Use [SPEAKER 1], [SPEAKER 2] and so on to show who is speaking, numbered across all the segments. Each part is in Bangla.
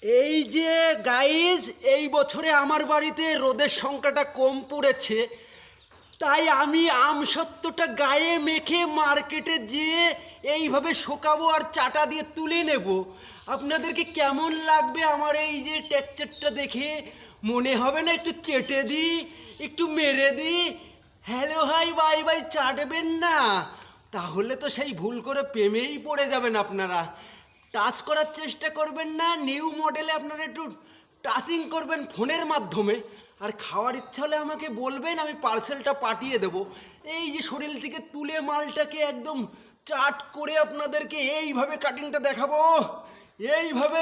[SPEAKER 1] এই যে গাইজ, এই বছরে আমার বাড়িতে রোদের সংখ্যাটা কম পড়েছে, তাই আমি আমসত্ত্বটা গায়ে মেখে মার্কেটে যেয়ে এইভাবে শোকাবো আর চাটা দিয়ে তুলে নেব। আপনাদেরকে কেমন লাগবে আমার এই যে টেক্সচারটা দেখে? মনে হবে না একটু চেটে দিই, একটু মেরে দিই? হ্যালো হাই বাই বাই চাটবেন না? তাহলে তো সেই ভুল করে প্রেমেই পড়ে যাবেন আপনারা। টাচ করার চেষ্টা করবেন না, নিউ মডেলে আপনারা একটু টাচিং করবেন ফোনের মাধ্যমে। আর খাওয়ার ইচ্ছা হলে আমাকে বলবেন, আমি পার্সেলটা পাঠিয়ে দেবো। এই যে শরীর থেকে তুলে মালটাকে একদম চাট করে আপনাদেরকে এইভাবে কাটিংটা দেখাবো, এইভাবে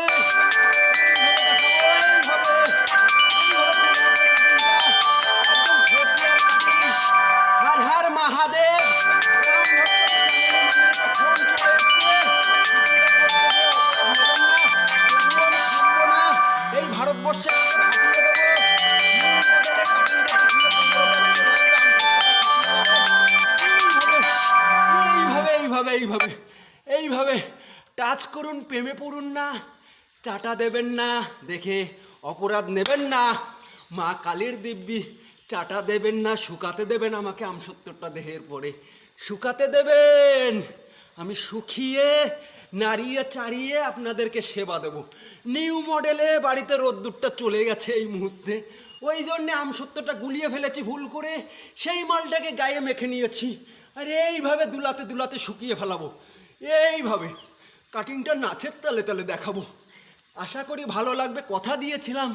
[SPEAKER 1] হর হর মহাদেব। এই ভারতবর্ষে এইভাবে এইভাবে এইভাবে টাচ করুন, প্রেমে পড়ুন না। চাটা দেবেন না দেখে অপরাধ নেবেন না। মা কালীর দিব্যি, চাটা দেবেন না, শুকাতে দেবেন আমাকে আমসত্ত্বটা দেহের পরে শুকাতে দেবেন। আমি শুকিয়ে নাড়িয়ে চাড়িয়ে আপনাদেরকে সেবা দেব। নিউ মডেলে বাড়িতে রোদ্দুরটা চলে গেছে এই মুহূর্তে, ওই জন্যে আমসত্ত্বটা গুলিয়ে ফেলেছি ভুল করে, সেই মালটাকে গায়ে মেখে নিয়েছি। আর এইভাবে দুলাতে দুলাতে শুকিয়ে ফেলাবো। এইভাবে কাটিংটা নাচের তালে তালে দেখাবো। আশা করি ভালো লাগবে। কথা দিয়েছিলাম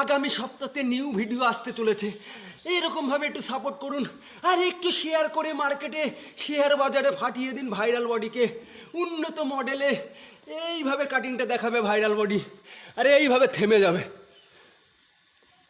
[SPEAKER 1] আগামী সপ্তাহে নিউ ভিডিও আসতে চলেছে। এইরকমভাবে একটু সাপোর্ট করুন আর একটু শেয়ার করে মার্কেটে, শেয়ার বাজারে ফাটিয়ে দিন ভাইরাল বডিকে। উন্নত মডেলে এইভাবে কাটিংটা দেখাবে ভাইরাল বডি, আর এইভাবে থেমে যাবে।